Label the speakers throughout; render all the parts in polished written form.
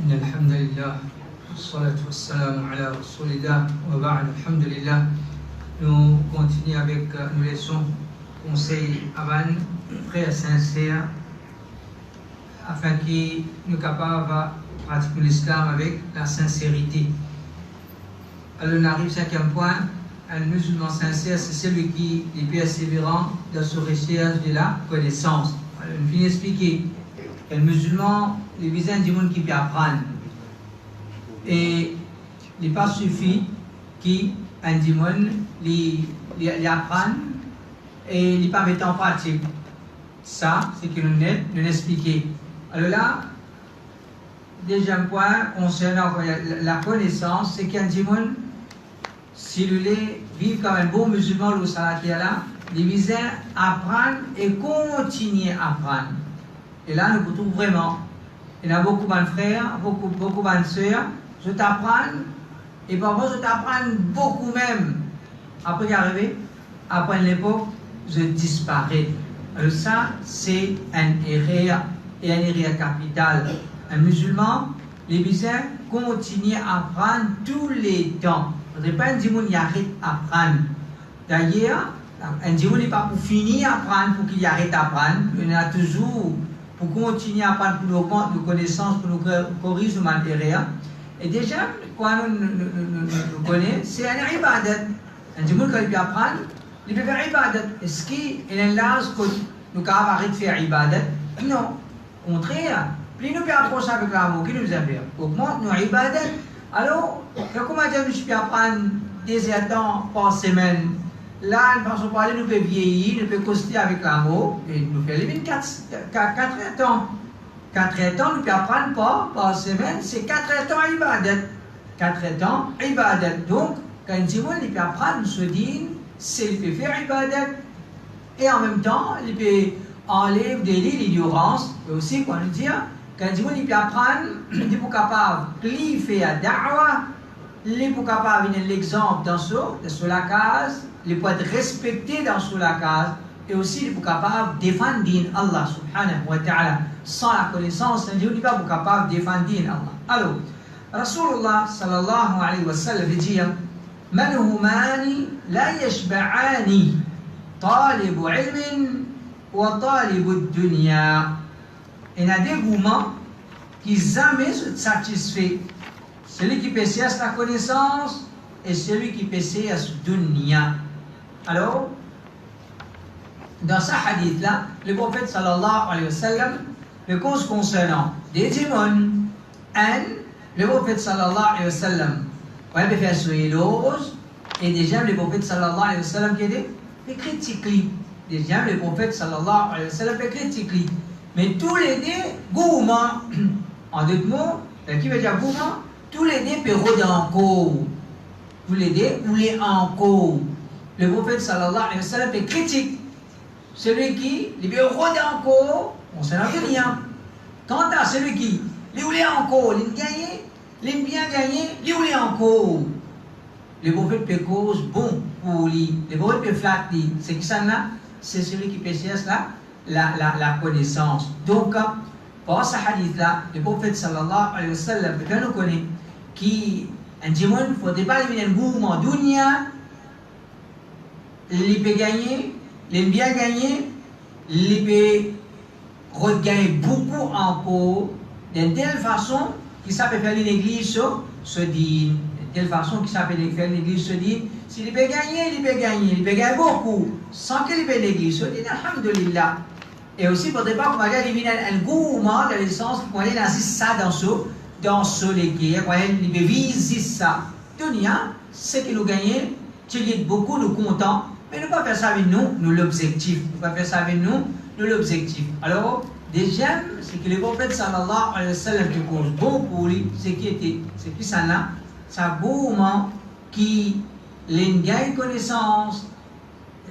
Speaker 1: إن الحمد لله والصلاة والسلام على رسول الله وبعد الحمد لله. Nous continuons avec nos leçons conseils avant frères sincères afin qu'ils soient capables de pratiquer l'islam avec la sincérité. Alors on arrive au cinquième point. Un musulman sincère, c'est celui qui est persévérant dans sa recherche de la connaissance. Alors, on vient expliquer que le musulman, les visins du monde qui peut apprendre. Et il n'est pas suffit qu'un démon les apprenne et il n'est pas mettre en pratique. Ça, c'est que nous expliquer. Alors là, deuxième point concernant la connaissance, c'est qu'un démon, s'il voulait vivre comme un bon musulman, le salatiala, les visins apprendre et continuer à apprendre. Et là, nous trouvons vraiment. Il y a beaucoup de frères, beaucoup de sœurs, je t'apprends, et parfois je t'apprends beaucoup même. Après qu'arriver, après l'époque, je disparais. Alors ça, c'est un erreur, et un erreur capital. Un musulman, les visins continuent à apprendre tous les temps. Ce n'est pas un démon qui arrête d'apprendre. D'ailleurs, un démon n'est pas pour finir d'apprendre, pour qu'il arrête d'apprendre. Il y en a toujours pour continuer à apprendre, pour nous augmenter nos connaissances, pour nous corriger nos erreurs. Et déjà, quand nous connaissons, c'est un ibadat. Un démon, quand il peut apprendre, il peut faire ibadat. Est-ce qu'il est là que nous pouvons arrêter de faire ibadat? Non. Au contraire, plus nous pouvons approcher avec l'amour, qui nous a fait augmente nos ibadat. Alors, comment dire que je peux apprendre des temps par semaine? Là, nous pensons parler, nous pouvons vieillir, nous pouvons coster avec l'amour, et nous pouvons lever 4 temps. 4 temps, nous pouvons apprendre par semaine, c'est 4 temps ibadat. 4 temps ibadat. Donc, quand un démon, il peut apprendre, nous se dit, c'est il peut faire ibadat. Et en même temps, il peut enlever l'ignorance, et aussi, quand nous dit, quand un démon, il peut apprendre, il est capable de faire da'wa, il est capable de donner l'exemple dans la case, il peut être respecté dans la case, et aussi il est capable de défendre Allah subhanahu wa ta'ala. Sans la connaissance, il n'est pas capable de défendre Allah. Alors, Rasulullah sallallahu alayhi wa sallam dit Man humani la yashba'ani talibu ilmin wa talibu dunya. Il y a des gourmands qui jamais se satisfait. Celui qui possède la connaissance et celui qui possède la dunya. Alors, dans ce hadith-là, le prophète sallallahu alayhi wa sallam, le cause concernant des démons, le prophète sallallahu alayhi wa sallam, il peut faire sur l'ose, et déjà le prophète sallallahu alayhi wa sallam qui est critique. Déjà le prophète sallallahu alayhi wa sallam peut critiquer. Mais tous les deux, gourmands, en d'autres mots, qui veut dire gourmand, tous les deux peuvent rôder encore. Tous les deux rouler encore. Le prophète sallallahu alayhi wa sallam peut critiquer. Celui qui, il peut rôder encore, on ne sait rien. Quant à celui qui, il roule encore, il gagne, il bien gagné, il roule encore. Le prophète peut cause bon pour lui. Le prophète peut flatter. C'est qui ça là? C'est celui qui possède la connaissance. Donc, par ce hadith-là, le prophète sallallahu alayhi wa sallam, quand nous connaissons qu'un démon, il ne faudrait pas éliminer un gourmand dunya, il peut gagner, il bien gagner, il peut regagner beaucoup encore, d'une telle façon qu'il s'appelle faire l'église se dit, de telle façon qu'il s'appelle faire l'église se dit, s'il peut gagner, il peut gagner beaucoup, sans qu'il peut l'église se dit, alhamdulillah. Et aussi, il ne faudrait pas qu'on va éliminer un gourmand dans le sens qu'on va aller ça dans ce légué, qu'on va viser ça. Dunya, c'est que nous gagnons, tu dis beaucoup, nous comptons, mais ne pas faire ça avec nous l'objectif. Ne pas faire ça avec nous l'objectif. Alors, deuxième, c'est que le prophète sallallahu alayhi wa sallam qui cause bon pour lui, c'est qui ça là, ça gourmand qui gagne connaissance,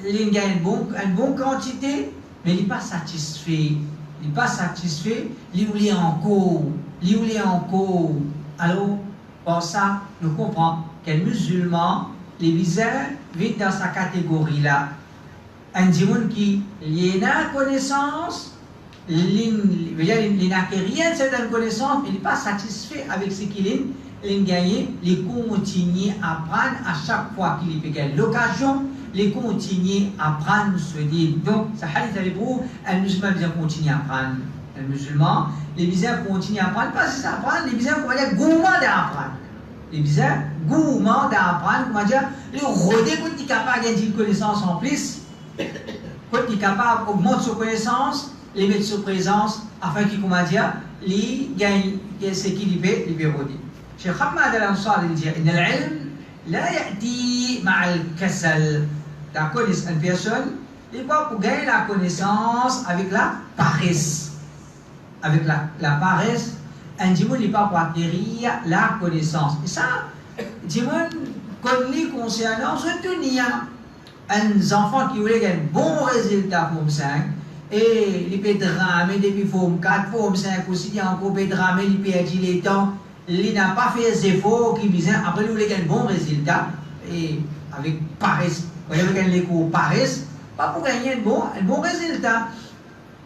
Speaker 1: il gagne une bonne quantité, mais il n'est pas satisfait. Il n'est pas satisfait, il voulait encore. Alors, pour ça, nous comprenons qu'un musulman, les visins, vit dans sa catégorie-là. Un démon qui a la connaissance,
Speaker 2: il n'a rien de certaines connaissances, il n'est pas satisfait avec ce qu'il a gagné, il continue à apprendre à chaque fois qu'il y a l'occasion, il continue à apprendre ce dit. Donc, ça hadith avec vous, un musulman bien continue à apprendre. Un musulman, les bizarres continuent à apprendre, pas juste à apprendre, les bizarres, comment dire, gourmand d'apprendre. Les bizarres, gourmand d'apprendre, comment dire, le rodé, quand il est capable de gagner une connaissance en plus, quand il est capable d'augmenter sa connaissance, les mettre sur présence, afin qu'il, comment dire, il gagne ce qu'il fait, il peut rodé. Cheikh Ahmad al-Ansari dit, l'ilm la ya'ti ma'al kasal. La connaissance, une personne, il n'est pas pour gagner la connaissance avec la paresse. Avec la paresse, un dimanche n'est pas pour acquérir la connaissance. Et ça, dimanche, comme les concernant, surtout il y a un enfant qui voulait gagner un bon résultat pour 5, et il peut dramer depuis forme 4, forme 5 aussi, il y a encore peut dramer, il peut agir les temps, il n'a pas fait les efforts qui visaient, après il voulait gagner un bon résultat, et avec paresse, vous voyez, avec les cours paresse, pas pour gagner un bon résultat.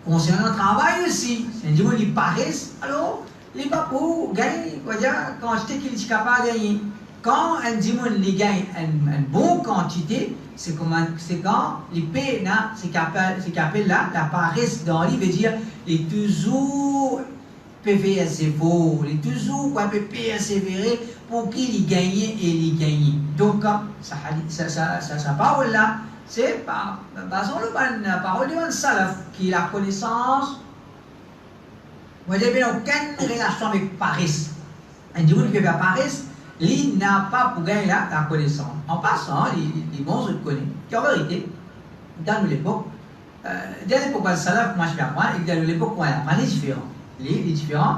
Speaker 2: Concernant le travail aussi, c'est un dimanche qui paresse, alors il n'est pas pour gagner, quand je dis qu'il est capable de gagner. Quand un dimanche il gagne une bonne quantité, c'est quand il paie, c'est qu'il appelle la paresse dans lui, veut dire il est toujours PVSFO, il est toujours persévérer pour qu'il gagne et il gagne. Donc, ça parole là, c'est par la parole de Salaf qui a la connaissance. Moi, j'ai bien aucune relation avec Paris. Un dimanche qui fait Paris, il n'a pas pour gagner la connaissance. En passant, les bons se connaissent. En vérité, dans l'époque, de Salaf, moi je vais apprendre, et dans l'époque, on apprend les différents. Les différents.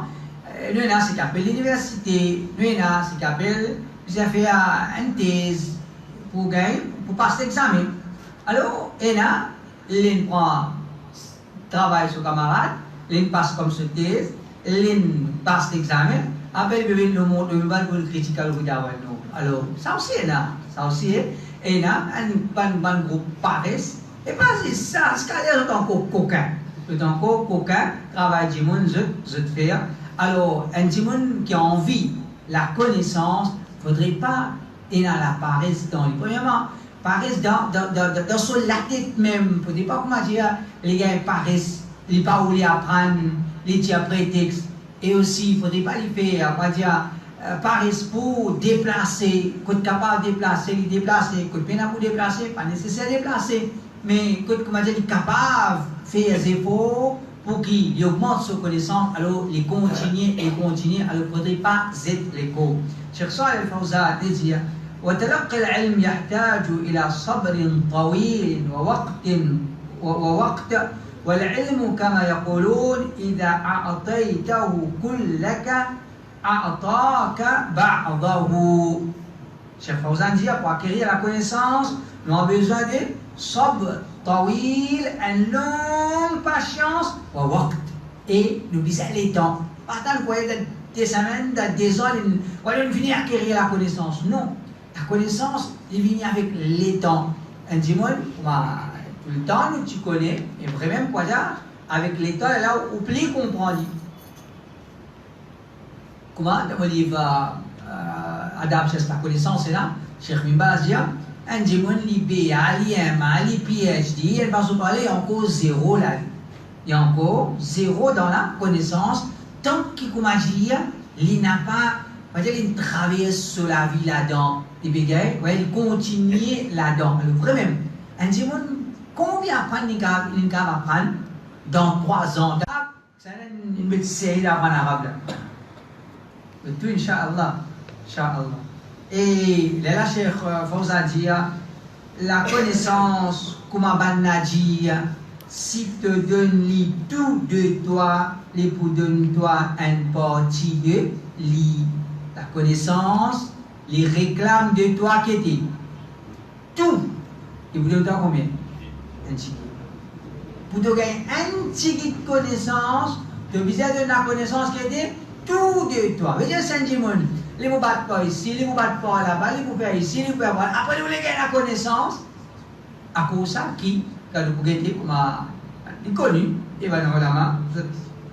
Speaker 2: Nous, on a ce qu'on appelle l'université, nous, on a ce qu'on appelle, vous avez fait une thèse pour gagner, pour passer l'examen. Alors, il prend travail sur camarade, il passe comme ce thèse, il passe l'examen, après il le monde, il va le critiquer le gouvernement. Alors, ça aussi est là, et là, un groupe paresse, et pas ça, ce qu'il y a encore coquin. Encore coquin, travail du monde, je te fais. Alors, un monde qui a envie, la connaissance, il ne faudrait pas être dans la paresse dans lui. Premièrement, paresse dans la tête même. Il ne faut pas comment dire, les gars paressent, ils ne pas où les apprendre, les tirs prétextes. Et aussi, il ne faudrait pas les faire, on va dire, paresse pour déplacer, quand capable de déplacer, les déplacer, quand peine pour déplacer, pas nécessaire de déplacer, mais quand comment dire, il est capable de faire des efforts pour qu'il augmente sa connaissance, alors il continue, alors il ne faudrait pas être l'écho. Cheikh Salih Al-Fawzan dit, وتلقي العلم يحتاج إلى صبر طويل ووقت والعلم كما يقولون إذا أعطيته كلك أعطاك بعضه. Cheikh Fawzan dit, pour acquérir la connaissance, nous avons besoin de sabr, tawil, une longue patience, et nous disons les temps. Pas tant que des semaines, des ans, on va venir acquérir la connaissance. Non. La connaissance, elle vient avec les temps. Un dimanche, tout le temps, tu connais, et vraiment, quoi dire, avec les temps, là, où plus comprendre. Comment on va adapter la connaissance, là, Cheikh Mimba dit, un dimanche, l'IB, l'IM, PhD, elle va se parler encore zéro là. Il y a encore zéro dans la connaissance, tant qu'il, comment dire, il n'a pas. Il traverse sur la vie là-dedans. Il continue là-dedans. Le vrai même. Un dimanche, combien il va apprendre dans 3 ans? C'est une médecine d'apprendre arabe là. Tout, Inch'Allah. Et là, Cheikh Fawzan dit, la connaissance, comment Banna dit, si te donne tout de toi, les pour donne-toi une partie de lui. La connaissance, les réclament de toi qui était tout. Et vous donnez combien? Un ticket. Pour te gagner un ticket de connaissance, tu as besoin de la connaissance qui était tout de toi. Vous voyez, c'est un dimanche. Les vous battent pas ici, les vous battent pas là-bas, les vous faire ici, les vous faire là. Après, vous voulez gagner la connaissance. À cause de ça, qui, quand vous gagner, comme connu, et ben ulama, vous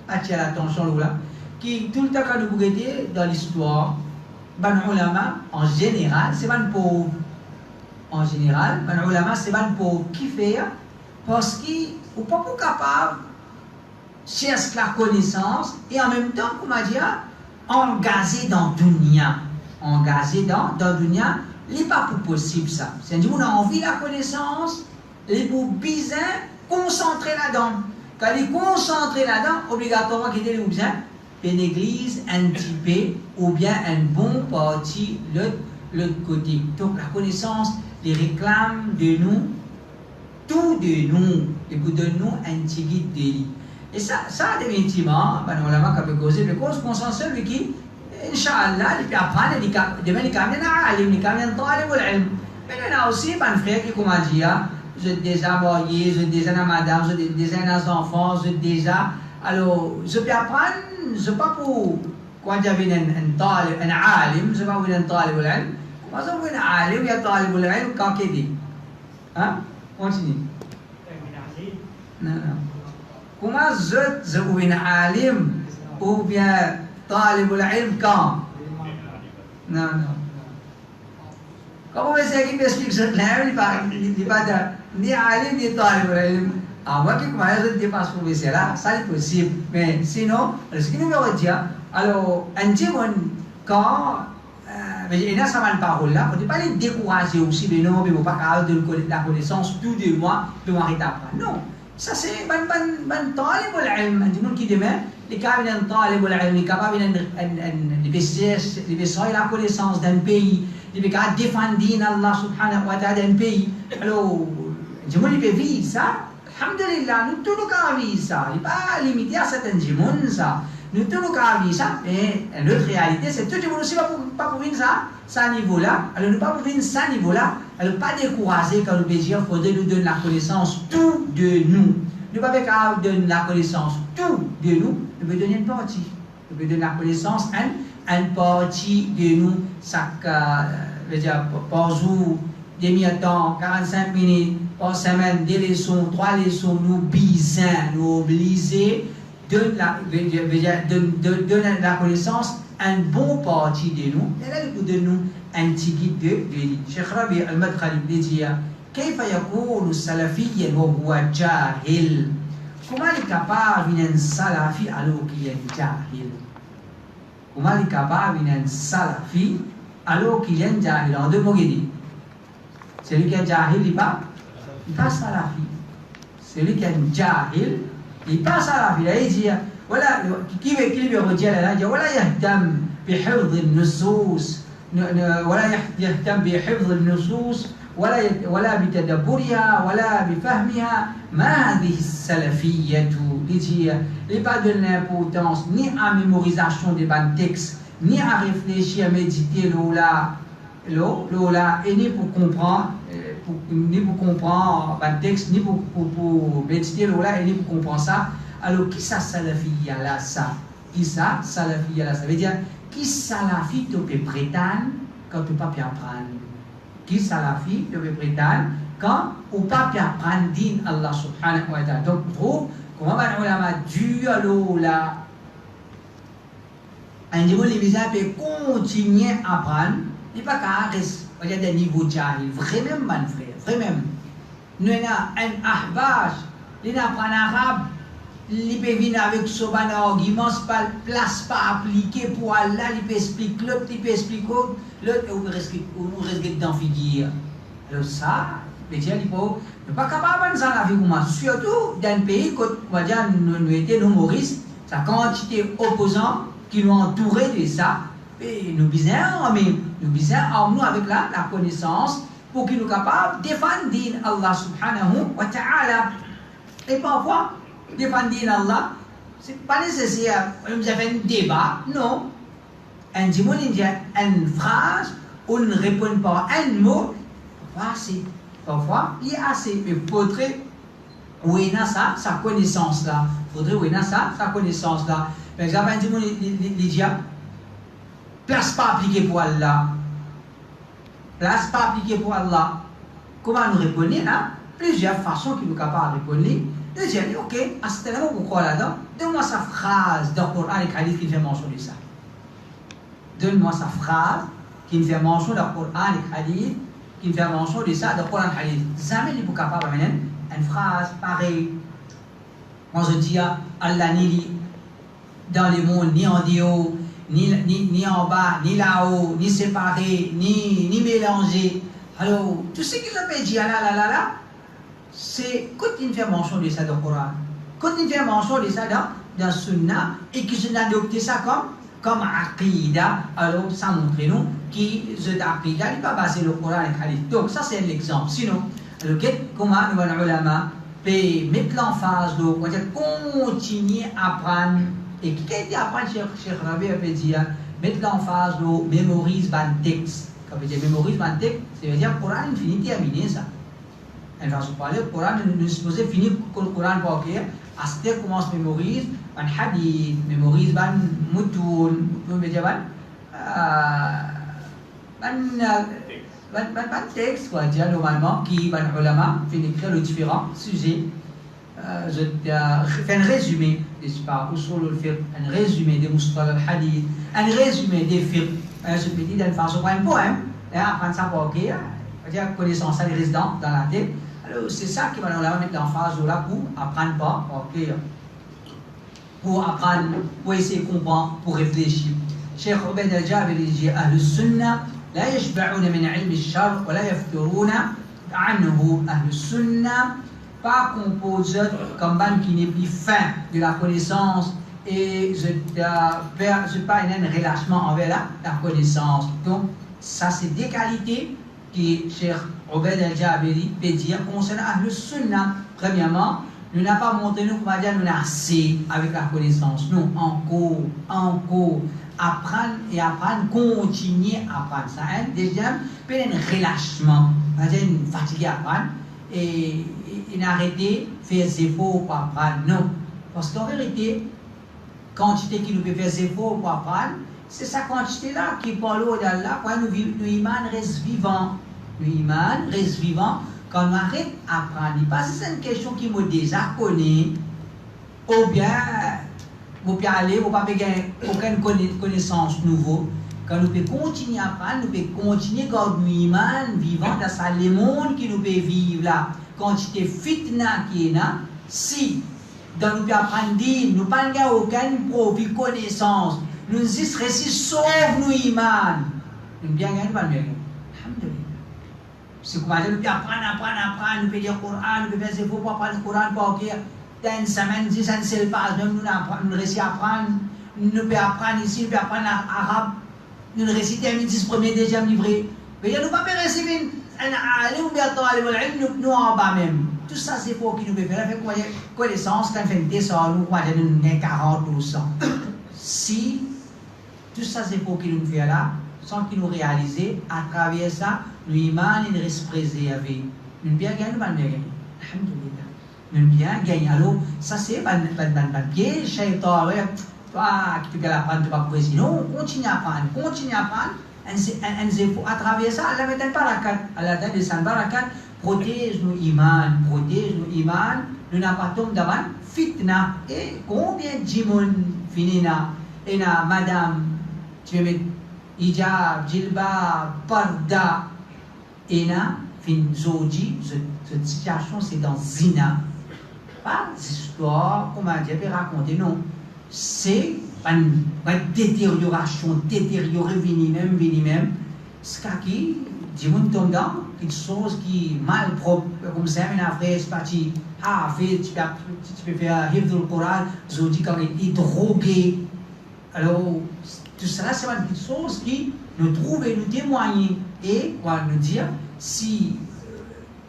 Speaker 2: attirez l'attention là, qui tout le temps quand nous regardons dans l'histoire, ben ulama en général, c'est pas pauvre. En général, ben ulama c'est pas pauvre qui fait parce qu'ils sont pas capables chercher la connaissance et en même temps, comment dire, engagé dans dunya, engagé dans dunya, il n'est pas possible ça. C'est-à-dire qu'on a envie de la connaissance, il est pour bien concentrer là-dedans. Quand il est concentré là-dedans, obligatoirement qu'il ait besoin d'une église, un petit peu, ou bien un bon parti de l'autre côté. Donc la connaissance, les réclame de nous, tout de nous, et pour de nous un petit guide de lui. Et ça définitivement, on l'a causé, parce qu'on sent celui qui, Inch'Allah, il peut apprendre, demain il camine à alim, il camine à talib al-ilm. Mais il y en a aussi, un frère qui, comment dire, vous êtes déjà marié, vous êtes déjà une madame, vous êtes déjà un enfant, vous êtes déjà. Alors, je peux apprendre, je ne sais pas pour, quand il y avait un alim, je ne sais pas pour un talib al-ilm. Comment ça, pour un alim, il y a talib al-ilm, quand il dit. Hein? Continue. Non. Comment je ou un alim ou bien talib al-ilm quand? Non. Quand vous essayez de m'expliquer ce que il n'est pas ni alim ni talib al-ilm. À moi qui commence à dépasser pour essayer là, ça c'est possible. Mais sinon, ce qui nous veut dire, alors, un petit quand il y a ça mal parole là, on ne peut pas les décourager aussi, mais non, mais on ne peut pas capable de la connaissance tout de moi, de m'arrêter à apprendre. Non. Ça c'est ban talib al-ilm, un monde qui demain, les capables d'un talib al-ilm, les capables de la connaissance d'un pays, les capables de défendre Allah subhanahu wa ta'ala d'un pays. Alors, je me dis vivre ça, alhamdulillah, nous tous nous pouvons vivre ça. Il n'est pas limité à certains gens ça. Nous tous nous pouvons vivre ça, mais l'autre réalité, c'est que tout le monde aussi pas pour vivre ça à niveau-là. Alors, nous ne pas pour vivre ça à niveau-là. Alors, pas décourager quand nous dire qu'il faudrait nous donner la connaissance tout de nous. Nous ne pouvons pas donner la connaissance tout de nous. Nous pouvons donner une partie. Nous pouvons donner la connaissance une partie de nous. Chaque, par jour, demi-temps, 45 minutes, par semaine, 2 leçons, 3 leçons, nous bisons, nous obligés de donner la connaissance un bon parti de nous. Et là, il nous donne un petit guide de lui. Cheikh Rabi al-Madkhali dit كيف يكون سلفيا وهو جاهل؟ Comment il est capable d'un salafi alors qu'il est jahil? Comment il est capable d'un salafi alors qu'il est jahil? En deux mots, il dit celui qui est jahil, il n'est pas salafi. Celui qui est jahil, il n'est pas salafi. Il dit voilà, qui veut dire là, il dit voilà, يهتم بحفظ النصوص ولا يهتم بحفظ النصوص ولا بتدبرها ولا بفهمها. ما هذه السلفية؟ Il n'y a pas de l'importance ni à mémorisation des bons textes, ni à réfléchir, à méditer l'ola, et ni pour comprendre, un texte, ni pour méditer l'ola, et ni pour comprendre ça. Alors, qui ça salafiyya là ça? Qui ça salafiyya là ça? Ça veut dire, qui salafi te peut prétendre quand tu ne peux pas apprendre? Qui salafi te peut prétendre quand tu ne peux pas apprendre din Allah subhanahu wa ta'ala? Donc, trouve comment les ulama du là, un niveau les visas peut continuer à apprendre. Il n'y a pas qu'à rester, il y a des niveaux jahil, vraiment, mon frère, vraiment. Nous avons un ahbaj, il apprend arabe. Il peut venir avec son argument, place pas appliqué pour Allah, il peut expliquer l'autre, il peut expliquer l'autre, et on risque d'en figure. Alors ça, les gens ne pas capable de ça la vie comme surtout dans un pays où on va dire nous étions humoristes, sa quantité opposants qui nous entouraient de ça, et nous bisons nous avec la connaissance pour qu'ils nous capables de défendre Allah subhanahu wa ta'ala. Et parfois, défendre Allah, ce n'est pas nécessaire. Vous avez un débat, non. Un dimanche, il y a une phrase, on ne répond pas à un mot, parfois, il y a assez. Mais il faudrait avoir sa connaissance là. Il faudrait avoir sa connaissance là. Par exemple, un dimanche, il dit, place pas appliquée pour Allah. Place pas appliquée pour Allah. Comment nous répondre là? Plusieurs façons qui nous sont capables de répondre. Et j'ai dit, ok, à ce moment où vous croyez là-dedans, donne-moi sa phrase dans le Coran et Hadith qui fait mention de ça. Donne-moi sa phrase qui me fait mention dans le Coran et Hadith, qui me fait mention de ça dans le Coran et Hadith. Jamais il n'est pas capable de mener une phrase pareille. On se dit, Allah ni dans le monde, ni en haut, ni en bas, ni là-haut, ni séparé, ni mélangé. Alors, tout ce qu'il a dit, là, c'est quand il fait mention de ça dans le Coran, quand il fait mention de ça dans le Sunna, et qu'il a adopté ça comme Aqida, alors ça montre nous que cette Aqida n'est pas basée sur le Coran et le Hadith. Donc, ça c'est l'exemple. Sinon, comment nous ulama peut mettre l'emphase, continuer à apprendre, et qui a été apprendre, Cheikh Rabi a dit, mettre l'emphase, mémorise le texte. Quand on dit mémorise le texte, ça veut dire que le Coran est fini, terminé ça. Elle va se parler, le Coran, nous sommes supposés finir le Coran pour OK. À ce temps, commence à mémoriser un hadith, mémorise un moutoun, un texte, quoi, dire normalement, qui, les ulama, fait écrire les différents sujets. Je fais un résumé, n'est-ce pas, un résumé des mustalah al-hadith, un résumé des fiqh. Je me dis d'une façon, pas un poème, apprendre ça pour OK. C'est-à-dire connaissance à les résidents dans la tête. Alors c'est ça qui va nous mettre l'emphase là pour apprendre pas, ok, pour apprendre, pour essayer de comprendre, pour réfléchir. Cheikh Ubaid al-Jabiri dit Ahl Sunna la yashba'una min ilm al-shar wa la yafturuna anhu. Ahl Sunna pas composé comme ban qui n'est plus fin de la connaissance et je pas un relâchement envers la connaissance. Donc ça c'est des qualités que Cheikh Ubaid al-Jabiri peut dire concernant Ahl Sunnah. Premièrement, nous n'avons pas montré, nous, comment dire, nous avons assez avec la connaissance. Nous, encore, apprendre et apprendre, continuer à apprendre. Ça, hein? Deuxième, peut-être un relâchement. C'est-à-dire une fatigue à apprendre et arrêter de faire ses efforts pour apprendre. Non. Parce qu'en vérité, quantité qui nous peut faire ses efforts pour apprendre, c'est sa quantité-là qui parle au-delà. Nous, iman reste vivant. Le iman reste vivant quand on arrête d'apprendre. Parce que c'est une question qui me déjà connaît, ou bien, vous pouvez aller, vous n'avez pas aucune connaissance nouvelle. Quand nous pouvons continuer à apprendre, nous pouvons continuer à garder le iman vivant dans ça, le monde qui nous peut vivre là. Quantité fitna qui est là, si dans nous pouvons apprendre, nous n'avons aucune profit connaissance, nous restons sauf nous iman. Nous bien gagner, pas bien. Alhamdulillah. C'est comme ça, nous pouvons apprendre, nous pouvons dire le Coran, nous pouvons faire des efforts pour apprendre le Coran, pour que dans une semaine, 10 ans, c'est le pas, même nous réussissons à apprendre, nous pouvons apprendre ici, nous pouvons apprendre l'arabe, nous récitons les 10 premiers, deuxième livrets. Mais nous ne pouvons pas réciter nous en bas même. Tout ça, c'est pour qui nous peut faire avec connaissance, quand on fait une descente, nous avons 40 ou 100. Si tout ça, c'est pour qui nous fait là, sans qu'il nous réalise, à travers ça, nous iman il reste préservé. Nous bien gagner, nous bien gagner. Alhamdulillah. Nous bien gagner. Alors, ça c'est un piège, shaitan, toi qui peux apprendre, tu vas pas préciser. Non, continue à apprendre, à travers ça, Allah met un barakat. Allah donne des barakat, protège nos iman, nous n'avons pas tombé devant fitna. Et combien de gens finina, et na madame, tu veux mettre hijab, jilbab, parda, et na fin zoji, cette situation c'est dans zina. Pas d'histoire, comment dire, raconter, non. C'est une détérioration, détériorer, venir même. Ce qui, du monde tombe dans quelque chose qui est mal propre, comme ça, mais après, c'est parti, tu peux faire Hifdul Coran, zoji quand il est drogué. Alors, tout cela, c'est une petite chose qui nous trouve et nous témoigne. Et, quoi, nous dire, si,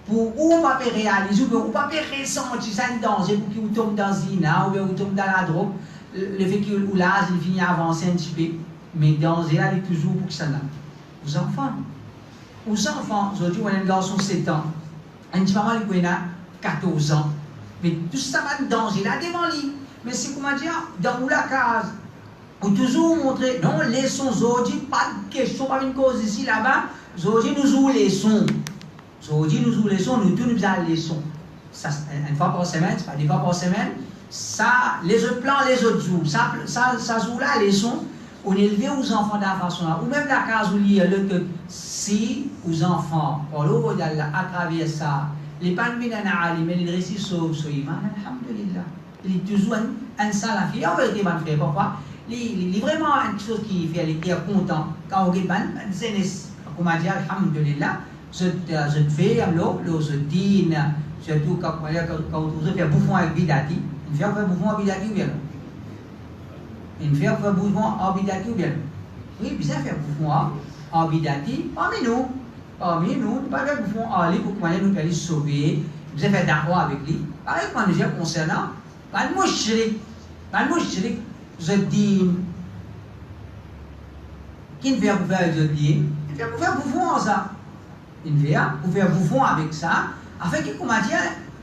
Speaker 2: pour ou pas réaliser, ou pas ressentir ça un danger, pour qu'il tombe dans zina, ou bien qu'il tombe dans la drogue, le fait que l'âge il finit à avancer un petit peu, mais danger là, il est toujours pour que ça n'a. Aux enfants, aujourd'hui, on a un garçon de 7 ans, un petit maman, il a 14 ans, mais tout ça va de danger là devant lui. Mais c'est comment dire, dans la case, on toujours montrer, non, laissons aujourd'hui, pas de question, pas une cause ici, là-bas, aujourd'hui, nous jouons les sons. Aujourd'hui, nous jouons les sons, nous tous nous avons les sons. ça, une fois par semaine, c'est pas des fois par semaine, ça, les autres plans, les autres jours, ça jour-là, les sons, on élevé aux enfants de la façon là, ou même la case où il y a le si aux enfants, pour l'eau, à travers ça, les panneaux d'Anna mais les récits sauvent sur Iman, alhamdulillah. Il est toujours un salafi, en vérité, mon frère, pourquoi? Il est vraiment une chose qui fait, qui est content. Quand on dit, c'est comme on dit, alhamdulillah, je fais, je dis, surtout quand on fait bouffon avec Bidati, une fois qu'on fait bouffon avec Bidati ou bien non? Une fois qu'on fait bouffon avec Bidati ou bien non? Oui, bien faire bouffon avec Bidati, parmi nous, pas faire bouffon avec lui pour qu'on nous puisse sauver, vous avez fait d'accord avec lui. Pareil, quand nous disons concernant, pas de mouchrik, je dis, qui ne fait pas faire avec je dis, il fait faire bouffon avec ça. Il fait pour faire bouffon avec ça, afin que, comment dire,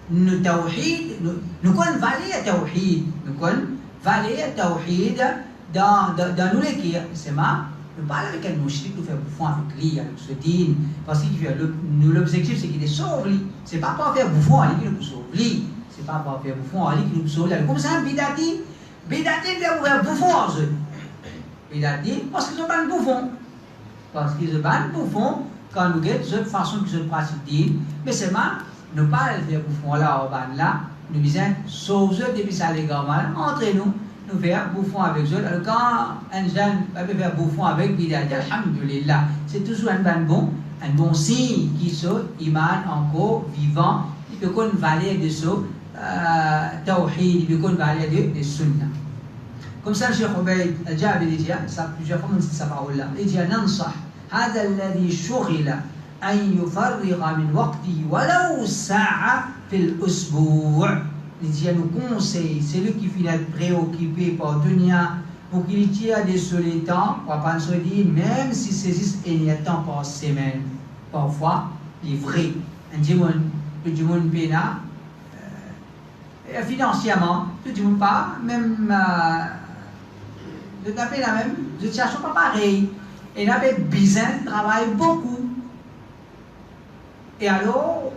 Speaker 2: nous tawhid, nous connaissons valer le tawhid, nous connaissons valer le tawhid dans nous l'écrire, c'est ma. Nous parlons avec un mouchrik, nous faisons bouffon avec lui, avec ce din, parce que l'objectif c'est qu'il est sauve lui. C'est pas pour faire bouffon avec lui qui nous sauve lui. C'est pas pour faire bouffon avec lui qui nous sauve lui. Comme ça, Bidati vient pour faire bouffon en eux. Bidati, parce qu'ils ont pas de bouffon. Parce qu'ils ont pas de bouffon quand nous avons cette façon qu'ils ont pratiqué. Mais c'est ma, nous parlons de faire bouffon là, au ban là, nous disons sauve eux depuis ça les gars entre nous. Nous faire bouffon avec eux. Alors quand un jeune va faire bouffon avec Bidati, alhamdulillah, c'est toujours un bon signe qui soit iman encore vivant. Il peut qu'on valait de ce tawhid, il peut qu'on valait de sunnah. Comme ça, le Cheikh Obeid Al-Jabiri dit, ça plusieurs fois on dit sa parole là. Il dit ننصح هذا الذي شغل أن يفرغ من وقته ولو ساعة في الأسبوع. Il dit à nous conseille, c'est lui qui finit préoccupé par dunya pour qu'il tire des seuls temps, pour pas se dire, même si c'est juste un temps par semaine, parfois, il est vrai. Un monde pénal, financièrement, tout le monde pas, même, de taper la même, je ne cherche pas pareil. Et là, besoin de travailler beaucoup. Et alors,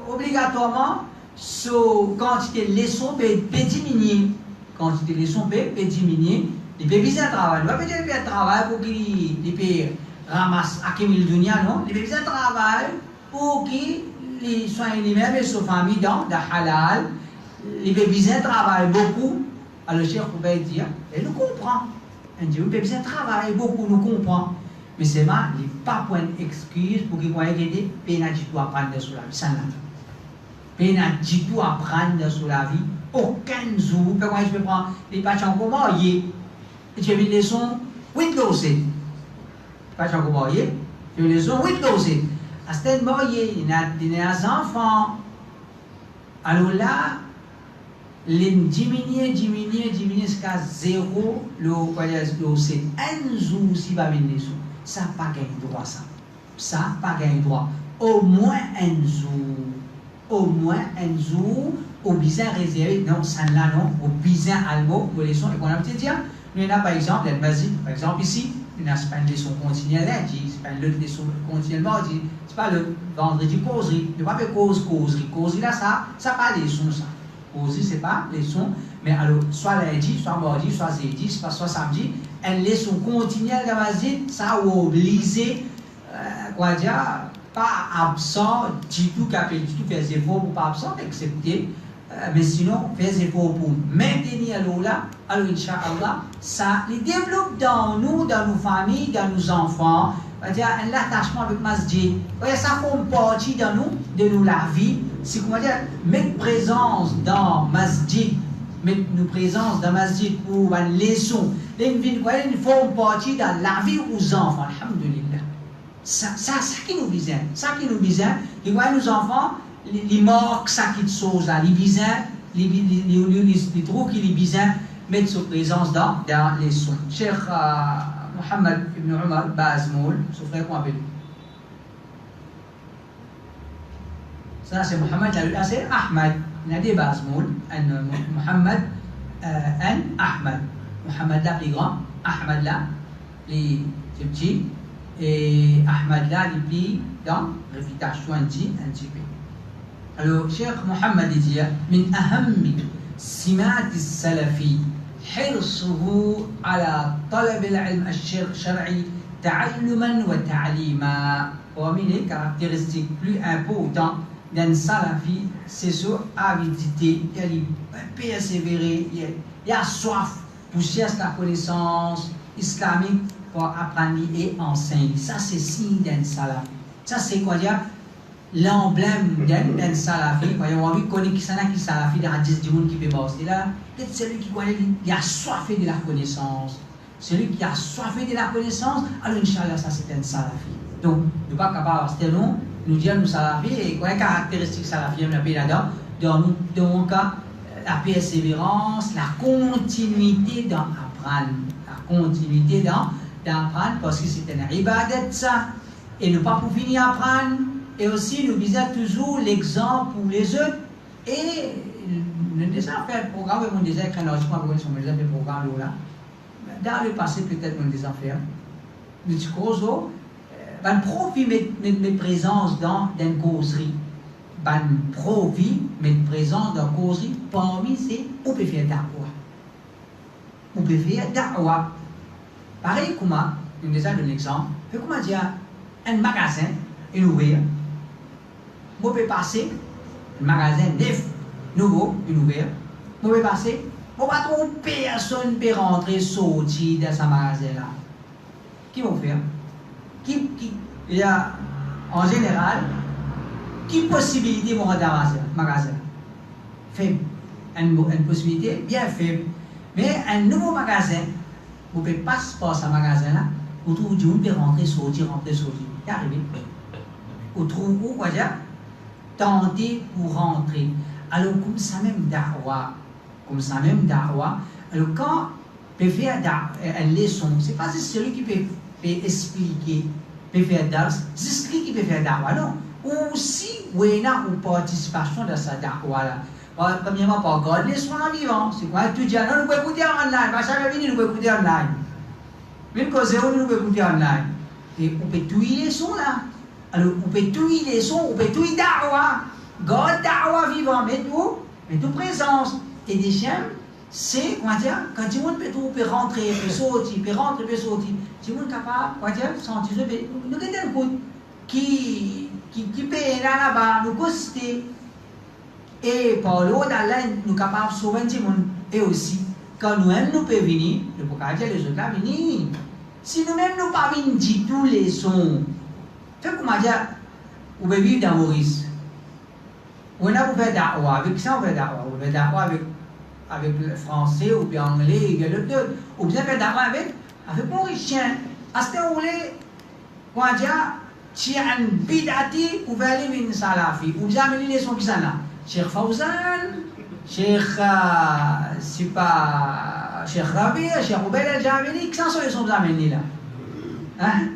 Speaker 2: obligatoirement, so, quantité de leçons peut diminuer. Quantité de leçons peut diminuer. Il peut bien travailler. Il ne peut pas faire travail pour qu'il peut ramasser accumuler le dunya, non. Il peut bien travailler pour qu'il soit lui-même et sa famille dans le halal. Il peut bien travailler beaucoup. Alors, le Cheikh pouvait dire, et nous comprend. Il dit, il peut bien travailler beaucoup, nous comprend. Mais c'est mal, il n'y a pas point d'excuse pour qu'il voie aider, il n'y a pas du tout à prendre sur la vie. Ça n'a il n'y a du tout à prendre sur la vie. Aucun jour, quand je peux prendre les patients comme mariés, et tu as vu les leçons 8 dosés. Patients comme mariés, tu as vu les leçons 8 dosés. À ce temps marié, il y a des enfants. Alors là, les diminuer jusqu'à 0, c'est un jour si va venir les leçons. Ça n'a pas gagné droit, ça. Ça n'a pas gagné droit. Au moins un jour. Au moins un jour, au bizarre réservé, non, ça là non, au bizarre allemand, pour les leçons, et qu'on a peut-être dire, nous avons par exemple, la basique, par exemple ici, nous n'avons pas une leçon continuelle lundi, c'est pas une leçon continuelle mardi, c'est pas le vendredi causerie, ne pas faire causerie là, ça pas leçon ça. Causerie, c'est pas leçon, mais alors, soit lundi, soit mardi, soit jeudi, soit samedi, une leçon continuelle de la basique, ça oblige, quoi dire, pas absent du tout, faire des efforts pour pas absent, accepter, mais sinon, faire des efforts pour maintenir là, alors Inch'Allah, ça les développe dans nous, dans nos familles, dans nos enfants, c'est-à-dire un attachement avec Masjid. Ça forme partie de nous la vie. C'est comment dire, mettre présence dans Masjid, mettre nos présences dans Masjid pour une leçon, une forme partie dans la vie aux enfants, alhamdulillah. Ça qui nous vise, et voyez nos enfants, les morts, ça qui te sauve là, les visins, les trous qui les visins, mettre sa présence dans les sons. Cheikh Mohammed ibn Omar Bazmoul, son frère qu'on appelle. Ça c'est Mohammed, là c'est Ahmed, il y a des Bazmoul, Mohammed, Ahmed. Mohammed là, les grands, Ahmed là, les petits. Et Ahmed là, il vit dans réputation un petit peu. Alors, Cheikh Mohammed dit, من أهم سمات السلفي حرصه على طلب العلم الشرعي تعلما وتعليما. Parmi les caractéristiques plus importantes d'un salafi, c'est son avidité, il persévérer, il a soif pour chercher la connaissance islamique pour apprendre et enseigner. Ça, c'est signe d'un salafi. Ça, c'est quoi dire? L'emblème d'un salafi. On a envie de connaître qui est salafi, il y a 10 monde qui peut bosser là. Peut-être celui qui connaît, il a soif de la connaissance. Celui qui a soif de la connaissance, alors Inch'Allah, ça c'est un salafi. Donc, nous ne sommes pas capables de nous dire nous salafis et quoi caractéristique salafi, on a payé là-dedans. Dans mon cas, la persévérance, la continuité d'en apprendre. La continuité d'apprendre parce que c'est un ibadat ça. Et ne pas pour finir apprendre. Et aussi, nous visons toujours l'exemple pour les autres. Et nous déjà fait le programme, on déjà écrit un article, on déjà fait le programme là. Dans le passé, peut-être, on déjà fait. Nous disons, ban profit met présence dans une causerie. Ban profit met présence dans une causerie. Parmi ces, on peut faire da'wa. On peut faire da'wa. Pareil, comment, nous déjà donné un exemple. Comment dire, un magasin est ouvert. On peut passer, un magasin neuf, nouveau, ouvert. On peut passer, on va trouver personne peut rentrer, sortir dans ce magasin-là. Qui vont faire? Il y a, en général, qui possibilité vont rentrer dans le magasin? Faible. Une possibilité bien faible. Mais un nouveau magasin, vous ne pouvez pas par ce magasin-là, vous trouvez du monde peut rentrer, sortir. C'est arrivé. Vous trouvez où, quoi dire? Tenter pour rentrer. Alors, comme ça même da'wa. Alors, quand peut faire une leçon, ce n'est pas celui qui peut expliquer, peut faire da'wa, c'est celui qui peut faire da'wa, non. Ou si, il y a une participation dans sa da'wa là. Premièrement, par God, leçon en vivant. C'est quoi? Tu dis, non, nous pouvons écouter online. Parce que nous pouvons écouter online. Même quand c'est nous pouvons écouter online. Et on peut tout y leçon là. Alors, on peut tout y leçon, on peut tout y da'wa. God da'wa vivant, mais tout présence. Et des chiens, c'est, comment dire, quand tout le monde peut rentrer, peut sortir, tout le monde est capable, comment dire, sentir, nous avons un coup qui paye là-bas, nous coster. Et par l'eau d'Allah, nous sommes capables de sauver tout le monde. Et aussi, quand nous-mêmes nous pouvons venir, nous ne pouvons pas dire les autres là venir. Si nous-mêmes nous ne pouvons pas venir dire tous les sons, fait comment dire, vous pouvez vivre dans Maurice. On a vous faire da'wa, avec ça on fait da'wa. On fait da'wa avec le français ou bien anglais, ou l'autre. Ou bien faire da'wa avec Mauricien. À ce moment-là, comment dire, si un bidati, vous pouvez aller vers une salafi. Vous avez les sons qui sont là. Cheikh Fawzan, Cheikh, c'est pas Cheikh Rabi, Cheikh Oubel al-Jamili, qui sont les sons que vous avez là? Hein?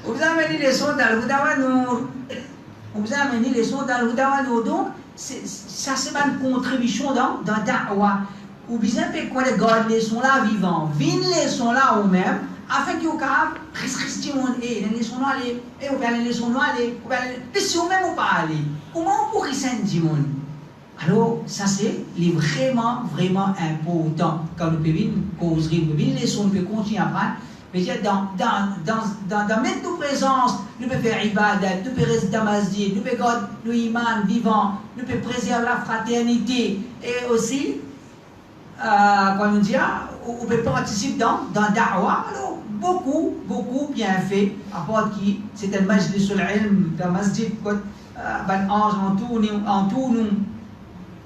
Speaker 2: Vous avez les sons dans le Goudawanour. Vous avez les sons dans le Goudawanour. Donc, ça c'est pas une contribution dans Da'wa. Ou bien, qu'on les garde les sons là vivants, viennent les sons là eux-mêmes, afin qu'ils soient capables de rester les sons là, et vous allez les sons là, et si vous-même ou pas aller, comment on pourrait s'en monde? Alors, ça c'est vraiment, vraiment important. Quand nous pouvons une causerie, nous pouvons les sons, nous pouvons continuer à apprendre. Mais dans notre présence, nous pouvons faire ibadat, nous pouvons rester dans la masjid, nous pouvons garder nos imams vivants, nous pouvons préserver la fraternité. Et aussi, quand on dit, on peut participer dans da'wa, alors beaucoup bienfaits, à part qui, c'est un majlis sur l'ilm, un masjid, un ange en tout nous,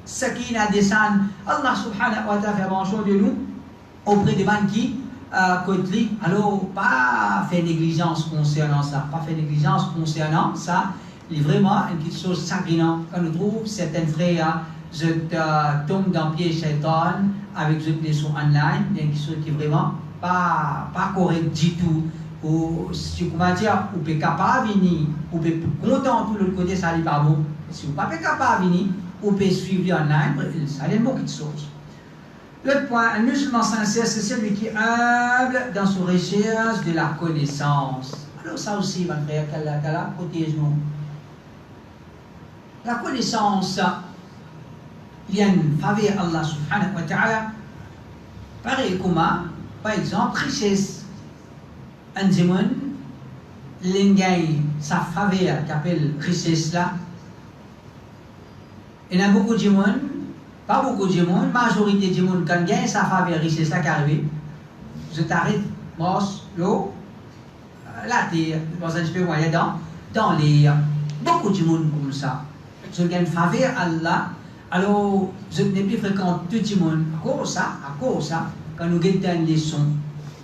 Speaker 2: sakina descend, Allah subhanahu wa ta'ala fait mention de nous, auprès des gens qui, alors pas faire négligence concernant ça, il est vraiment une petite chose chagrinante quand nous trouvons certains frères, je tombe dans le pied shaitan avec des leçons online, il y a quelque chose qui est vraiment pas correct du tout. Ou si vous pouvez dire, vous pouvez capable de venir, vous pouvez content de l'autre côté, ça n'est pas bon. Si vous ne pouvez pas capable de venir, vous pouvez suivre online, ça n'est beaucoup de choses. L'autre point, un musulman sincère, c'est celui qui est humble dans son recherche de la connaissance. Alors ça aussi, mon frère, qu'Allah protège-nous. La connaissance, il y a une faveur Allah subhanahu wa ta'ala. Pareil comment, par exemple, richesse. Un démon, l'engagé, sa faveur, qui appelle richesse là. Il y a beaucoup de démons, pas beaucoup de démons, majorité de démons, quand gagne sa faveur, richesse là qui arrive. Je t'arrête, brosse, l'eau, la terre, dans un petit peu moyen dans l'air. Beaucoup de monde comme ça. Je gagne faveur à Allah. Alors, je n'ai plus fréquente tout le monde. À cause ça, quand nous gagnons les sons,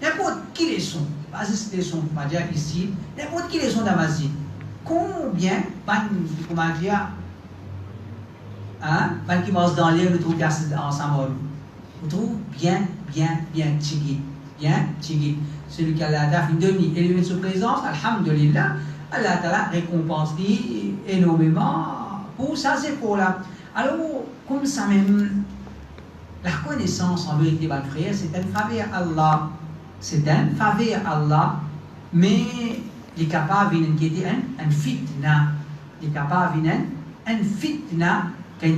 Speaker 2: n'importe qui les sons, pas juste les sons, on va dire ici, n'importe qui les sons d'Amazine. Combien, comment dire, hein, qui marchent dans l'air, nous trouvons ensemble. Nous trouvons bien tigui. Bien tigui. Celui qui a la fin demi élevé de sa présence, alhamdulillah, Allah Ta'ala récompense énormément pour ça, c'est pour là. Alors, comme ça même, la connaissance en vérité, mon frère, c'est une faveur à Allah. C'est une faveur à Allah, mais il est capable d'inquiéter un fitna. Il est capable un fitna quand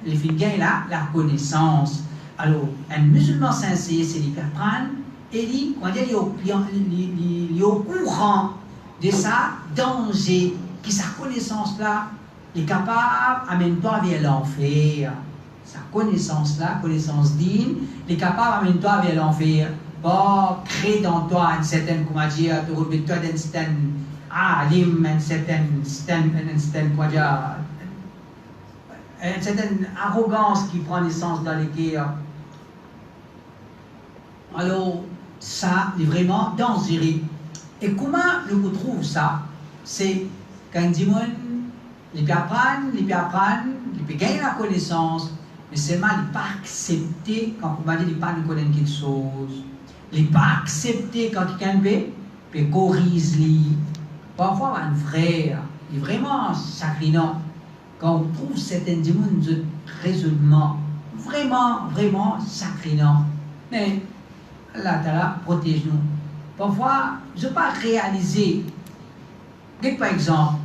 Speaker 2: il fait gagner la connaissance. Alors, un musulman sincère, c'est lui qui apprend et lui, quand il est au courant de sa danger, qui sa connaissance-là est capable d'amener-toi vers l'enfer. Sa connaissance-là, connaissance digne, est capable d'amener-toi vers l'enfer. Pas créer dans toi une certaine, comment dire, te remettre-toi d'une certaine alim, une certaine arrogance qui prend naissance dans les cœurs. Alors, ça est vraiment dangereux. Et comment nous retrouvons ça? C'est quand Dimon, il peut apprendre, il peut gagner la connaissance, mais seulement il ne peut pas accepter quand on va dire qu'il ne peut pas connaître quelque chose. Il ne peut pas accepter quand quelqu'un peut corriger. Parfois, un frère, il est vraiment chagrinant quand on trouve certains Dimon de raisonnement, vraiment chagrinant. Mais Allah Ta'ala protège-nous. Parfois, je ne peux pas réaliser. Par exemple,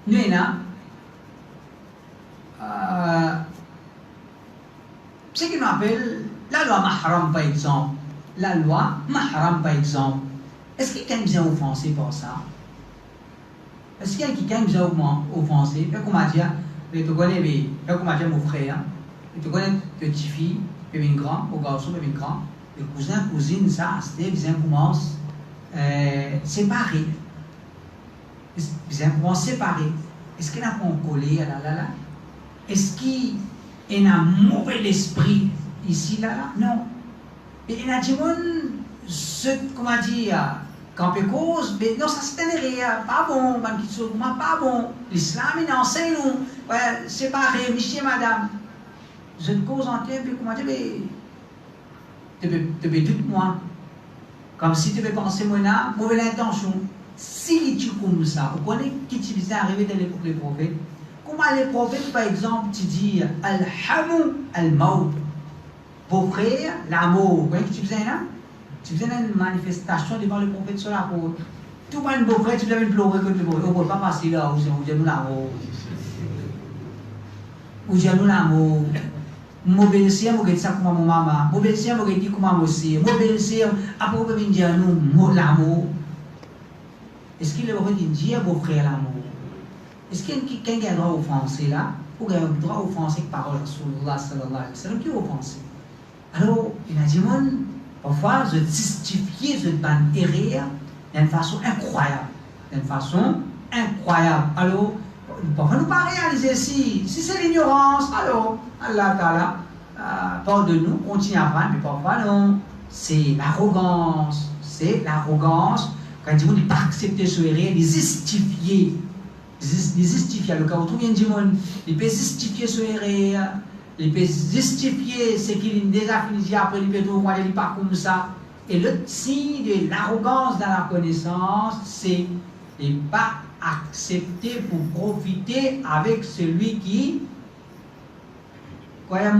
Speaker 2: nous avons ce qu'on appelle la loi Mahram, par exemple. La loi Mahram, par exemple. Est-ce que quelqu'un vient offensé par ça? Est-ce qu'il y a quelqu'un qui vient offensé? Comment dire? Tu connais, comment dire, mon frère? Tu connais le petit fille, puis une grande, au garçon, puis une grande. Les cousins, cousines, ça, c'est bien commence séparés. Bien commence séparés. Est-ce qu'il n'a pas collé là? Est-ce qu'il y a un mauvais esprit ici, là? Non. Et il y a des gens, comment dire, quand on cause, mais non, ça c'est rien, pas bon, pas bon. L'islam, il enseigne nous, ouais, séparé, monsieur, madame. Je ne cause en termes, comment dire, mais. Tu peux tout moi. Comme si tu veux penser moi là, mauvaise intention. Si tu comme ça, vous connaissez qui tu faisais arriver dans l'époque des prophètes. Comment les prophètes, par exemple, tu dis Al-Hamou al-Maut. Pour frère, l'amour. Vous voyez que tu faisais là? Tu faisais une manifestation devant le prophète sur la route. Tout le monde, beau frère, tu devais pleurer comme le beau. On ne peut pas passer là, où j'ai nous l'amour. Où j'ai nous l'amour. M'obéissir, m'obéissir comme mon maman, m'obéissir, m'obéissir comme mon aussi, m'obéissir, après vous venez dire nous l'amour. Est-ce qu'il est vrai de dire vos frères l'amour? Est-ce qu'il y a quelqu'un qui a le droit d'offenser là? Ou qui a le droit d'offenser avec parole de Rasulullah sallallahu alayhi wa sallam qui est offensé? Alors, il y a des gens, parfois, je justifier cette bande erreur d'une façon incroyable. Alors, parfois, nous ne pouvons pas réaliser si c'est l'ignorance, alors, Allah Ta'ala, pardonne-nous, continue à apprendre, mais parfois, non. C'est l'arrogance. Quand ils ne pas accepter ce erreur, les justifier. Le cas où trouve un démon, il peut justifier ce erreur, il peut justifier ce qu'il a déjà fini après, il peut trouver moi, il n'est pas comme ça. Et le signe de l'arrogance dans la connaissance, c'est de ne pas accepter pour profiter avec celui qui a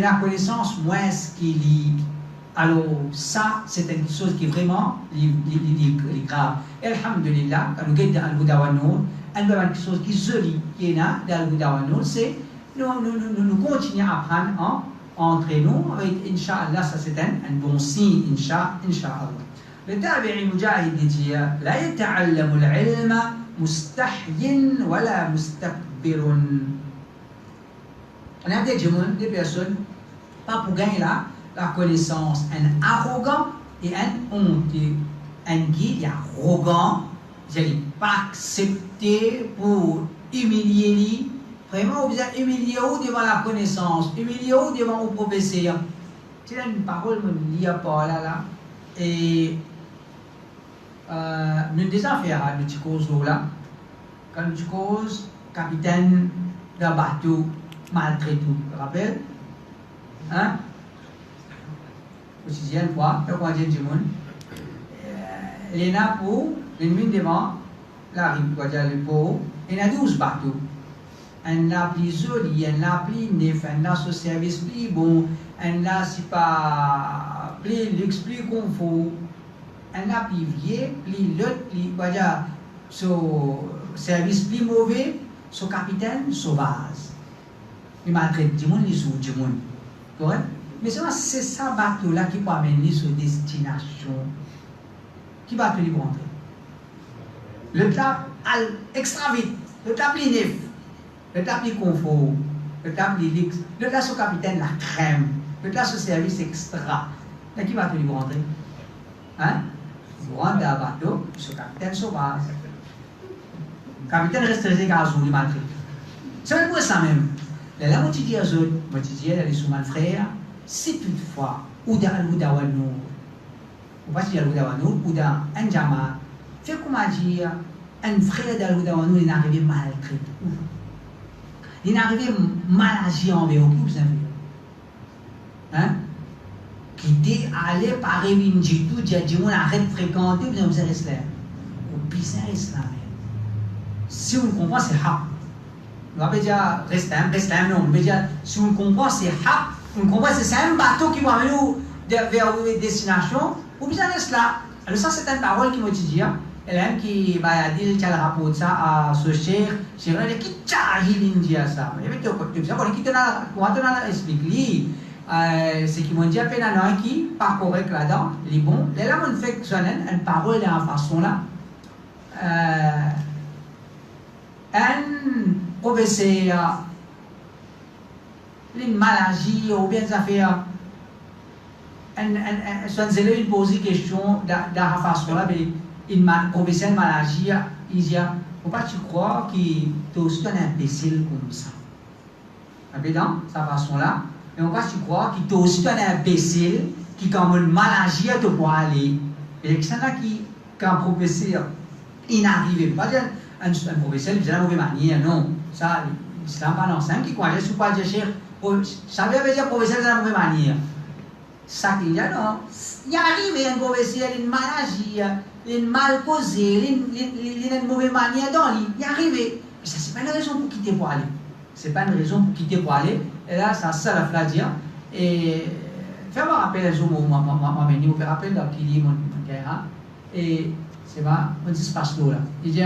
Speaker 2: la connaissance moins qu'il y. Alors ça, c'est une chose qui est vraiment grave. Et alhamdulillah, quand nous gagnons al-Huda wa Nour, quelque chose qui est joli, qui est là, dans le Goudawanou, c'est nous continuons à apprendre entre nous, avec Inch'Allah, ça c'est un bon signe, Inch'Allah. Le tabi'i Mujahid dit La yata'allamu al-ilma mustahyin wala mustakbirun. On a des personnes, pas pour gagner la connaissance, un arrogant et un honteux. Un guide arrogant, j'allais pas accepter pour humilier lui. Vraiment, vous êtes humilié devant la connaissance, humilié devant le professeur. C'est une parole que je lis pas là. Et nous déjà fait à notre cause là. Quand nous cause, capitaine d'un bateau maltraité, tu te rappelles? Hein? Au sixième fois, le troisième du monde. Les napos, les mines devant la rive, quoi dire le pot, il y a 12 bateaux. Un là plus joli, un là plus neuf, un là sur service plus bon, un là c'est pas plus luxe, plus confort, un là plus vieux, plus l'autre, plus, quoi dire, sur service plus mauvais, sur capitaine sauvage. Il maltraite du monde, il joue du monde. Correct? Mais c'est ça bateau là qui peut amener sur destination. Qui va te lui rentrer? Le tap extra vite, le tap plus neuf, le tap plus confort, le tap plus luxe, le tap sur capitaine la crème, le tap sur service extra. Là, qui va te lui rentrer? Hein? Vous rentrez à bateau, sur capitaine sauvage. Capitaine reste resté gazou, il maltraite. C'est même pour ça même. Là, moi, tu dis aux autres, moi, tu dis, elle est sous mon frère, si toutefois, ou dans le Goudawanou, ou pas si le Goudawanou, ou dans un Jama, fait comment dire, un frère dans le Goudawanou, il est arrivé maltraité. Il est arrivé mal agi envers vous, vous avez hein? Qui était allé par Révinji, tout, dit, on arrête de fréquenter, vous avez resté là. Ou bizarre islam. Si on comprend, c'est haq. On va pas dire restez, non. On va dire, si on comprend, c'est haq. On comprend, c'est un bateau qui va amener vers une destination. Ou bien reste là. Alors ça, c'est une parole qui m'a dit. Elle a qui va dire qu'elle rapporte ça à ce cher. C'est vrai qui charge l'India ça. Mais tu sais, quand on a expliqué, c'est qui m'ont dit à peine un qui pas correct là-dedans, les bons. Là, on fait que ça une parole de la façon là. Un professeur, une maladie ou bien ça fait un élève pose une question de la façon là, une professeur de maladie, il dit, faut pas tu crois qu'il est aussi un imbécile comme ça. Dans sa façon là, et on va tu croire qu'il est aussi un imbécile qui comme une maladie te pour aller. Et c'est là qui quand professeur il n'arrive pas un professeur il dit la mauvaise manière, non, ça l'islam pas l'enseigne qui croit, je suis pas dire cher, ça veut dire professeur de la mauvaise manière. Ça qu'il y a non, il arrive un professeur une maladie, une mal posée, une mauvaise manière dans lui, il arrive. Mais ça c'est pas une raison pour quitter pour aller. C'est pas une raison pour quitter pour aller. Et là ça ça la dire et fais-moi rappeler les jours où moi me fait rappeler là qui dit mon gars et c'est pas on dit ce passe là. Il dit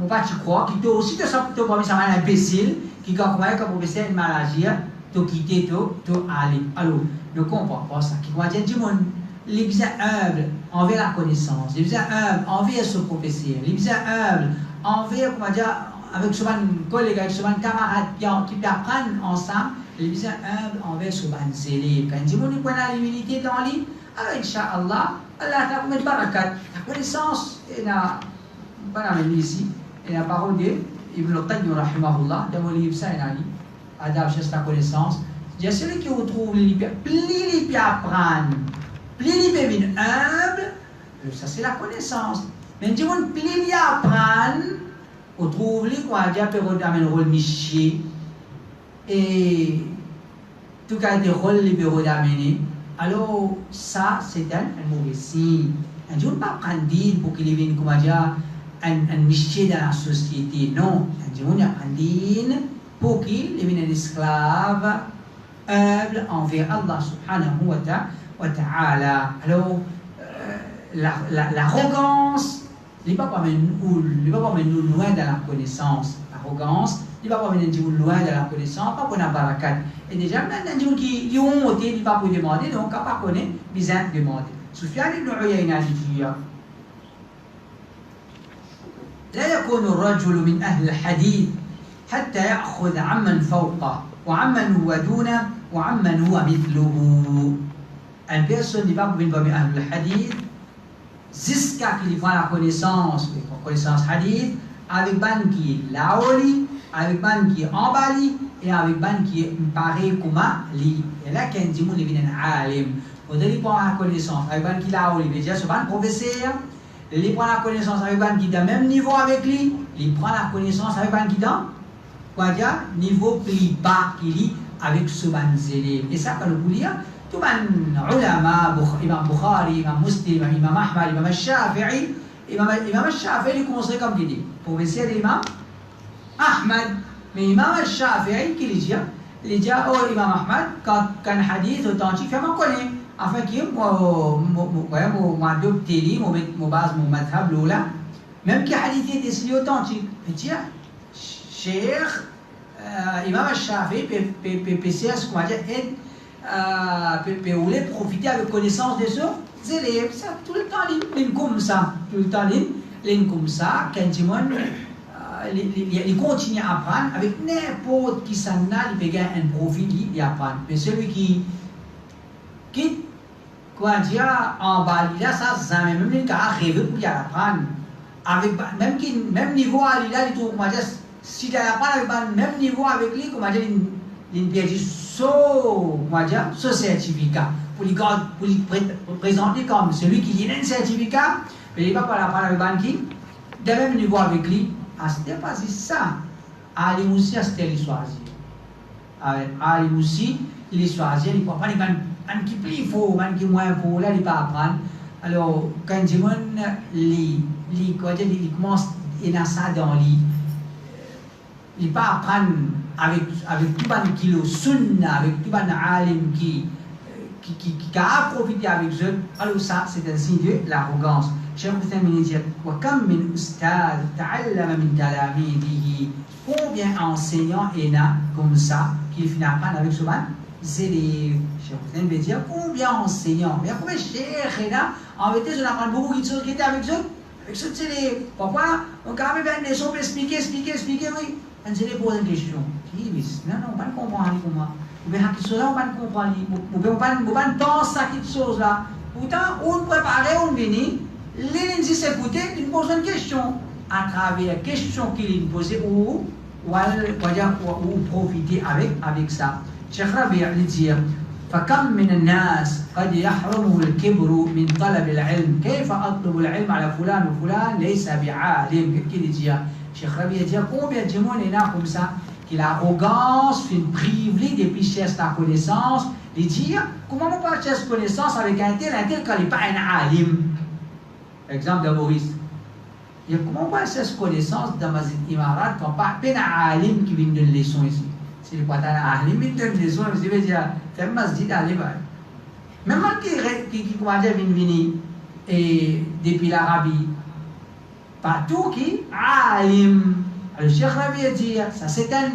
Speaker 2: mon pas tu crois qu'il doit aussi te ça pour ça un imbécile qui quand croit que professeur une maladie te quitter te aller. Alors ne comprends pas ça qui va dire du monde les bien humble envers la connaissance, les bien humble envers ce professeur, les bien humble envers comment dire avec souvent collègues, avec souvent camarades qui peuvent apprendre ensemble, les bien humble envers souvent élèves. Quand ils ont la l'humilité dans lui, alors Inch'Allah, Allah t'a promis de barakat, la connaissance, et la ici, et la parole de Ibn al-Qayyim rahimahullah, dans mon livre ça, il a dit, Adab cherche la connaissance. Il y a celui qui retrouve les plus les apprendre, plus les plus humble, ça c'est la connaissance. Mais du monde plus les apprendre, on trouve les quoi, il y a un rôle miché, et tout cas des rôles les bureaux d'amener. Alors ça c'est un mauvais signe. Un jour pas prendre pour qu'il vienne comment dire un miché dans la société. Non, un jour il apprend pour qu'il devienne un esclave humble envers Allah subhanahu wa ta'ala. Alors l'arrogance il ne va pas mener nous loin de la connaissance. L'arrogance, il ne va pas mener nous loin de la connaissance, pas qu'on a barakat. Et déjà, maintenant, nous qui ont monté, il ne va pas demander, donc, on va connaître, besoin de demander. Soufiane ibn Uyayna dit لا يكون الرجل من أهل الحديث حتى يأخذ عمن فوقه وعمن هو دونه وعمن هو مثله. Une personne n'est pas pour venir à Ahlul Hadith jusqu'à qu'il prenne la connaissance hadith avec ban qui est laoli, avec ban qui est embali et avec ban qui est pareil comme li. Et là, quand il dit qu'il est un alim, on doit prendre la connaissance avec ban qui est laoli, il veut dire c'est ban professeur. Il prend la connaissance avec ban qui est au même niveau avec lui, il prend la connaissance avec ban qui est dans quoi dire niveau plus bas qu'il est avec ce ban élève. Et ça, quand vous voulez tout les ulama, Imam Bukhari, Imam Muslim, Imam Ahmad, Imam Shafi'i, Imam Shafi'i il commencerait comme qui dit professeur d'Imam Ahmad, mais Imam Shafi'i qui dit oh Imam Ahmad quand un hadith authentique fait m'en connaît afin qu'il moi adopter mon base mon madhab là même que hadith est décidé authentique il dit Cheikh Imam Shafi'i PCS comment dire peut profiter avec connaissance de ses élèves. Ça, tout le temps, il comme ça. Tout le temps, il comme ça. Quand il continue à apprendre avec n'importe qui s'en a, il peut gagner un profit, il apprend. Mais celui qui quoi dire, en bas, il a ça, ça même il a rêvé pour y apprendre. Avec même niveau, il a dit tout, comment dire, s'il apprend avec le même niveau avec lui, comment dire, il peut dire ce certificat pour lui présenter comme celui qui a un certificat, mais il ne va pas l'apprendre avec banquier, de même niveau avec lui. Ah, c'était pas ça. Alim aussi, c'était l'histoire. Alim aussi, l'histoire, il ne peut pas un qui plus faux, un qui moins faux, là, il ne peut pas apprendre. Alors, quand il commence à ça dans lui, il ne peut pas apprendre avec tout le kilo sunna, avec tout le alim qui a profité avec eux. Alors ça, c'est un signe de l'arrogance. Cheikh Uthaymin dit وَكَمْ مِنْ أُسْتَاذٍ تَعَلَّمَ مِنْ تَلَامِيذِهِ. Combien d'enseignants il y a comme ça qui finissent à apprendre avec ce ban élèves. Cheikh Uthaymin veut dire combien d'enseignants, mais combien de cheikh il y a en vérité, je apprends beaucoup de choses qui étaient avec eux. Avec ceux élèves. Pourquoi? Donc quand même une leçon pour expliquer, oui. On se pose une question. Non, on ne peut pas comprendre comment. Ou bien, quelque chose là, on ne peut pas comprendre. Ou bien, on ne peut pas penser à quelque chose là. Pourtant, on prépare, on vient, les gens s'écoutent, ils posent une question. À travers la question qu'ils posent, ou profiter avec ça. Cheikh Rabi' il dit فكم من الناس قد يحرمه الكبر من طلب العلم كيف أطلب العلم على فلان وفلان ليس بعالم كيف dit Cheikh Rabi' dit combien de monde est là comme ça qui l'arrogance fait priver des richesses de la connaissance il dit comment on peut chercher connaissance avec un tel quand il n'est pas un alim exemple de Maurice il dit comment on peut chercher connaissance dans Masjid Imarat quand pas un alim qui vient de une leçon ici c'est le patin à limite de leçon je veux dire c'est un masjid à l'époque même qui commence à venir et depuis l'Arabie partout qui alim le Cheikh Rabi' dit ça c'est quand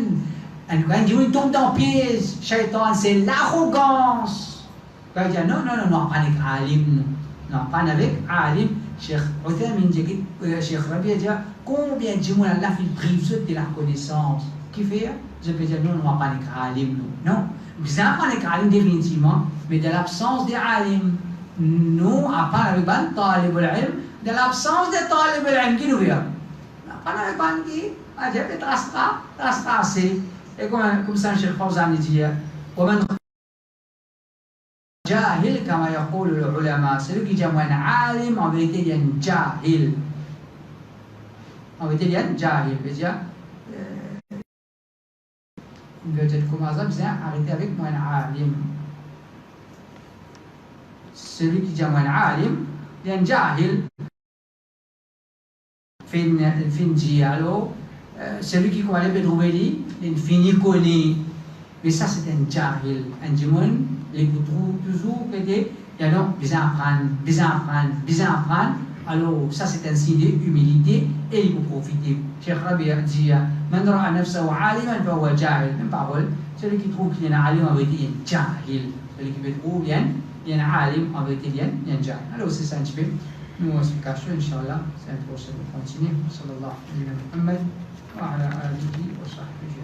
Speaker 2: il tombe dans le piège shaitan c'est l'arrogance quand il dit non pas avec alim non pas avec alim Cheikh Uthaymin dit Cheikh Rabi' dit combien de gens Allah fait prive de la connaissance qui fait je peux dire non, on ne va pas être alim, non. Nous n'avons pas être alim définitivement, mais de l'absence des alim, nous apprendre avec ban talib al-ilm, de l'absence des talib al-ilm qui nous vient. Apprendre avec ban qui, a dit, tracer. Et comme ça, Cheikh Fawzan dit, ومن جاهل كما يقول العلماء, celui qui dit moi un alim, en vérité il y a un jahil. En vérité il y a un jahil, veut dire peut-être comme ça, bien arrêter avec moi un alim. Celui qui dit moi un alim, il y a un jahil. Fin dialo, celui qui commence à trouver lui, il finit connu. Mais ça c'est un jahil. Un jimoun, il vous trouve toujours que il y a donc besoin d'apprendre. alors ça c'est un signe d'humilité et il faut profiter. Cheikh Rabi dit Man ra'a nafsahu aliman fa huwa jahil. Même parole, celui qui trouve qu'il y a un alim en vérité, il y a un jahil. Celui qui trouve qu'il y a un alim en vérité, il y a un jahil. Alors c'est ça un petit peu. Nous, explication, Inch'Allah, c'est un prochain de continuer. Sallallahu alayhi wa sallam. Wa ala alihi wa sahbihi.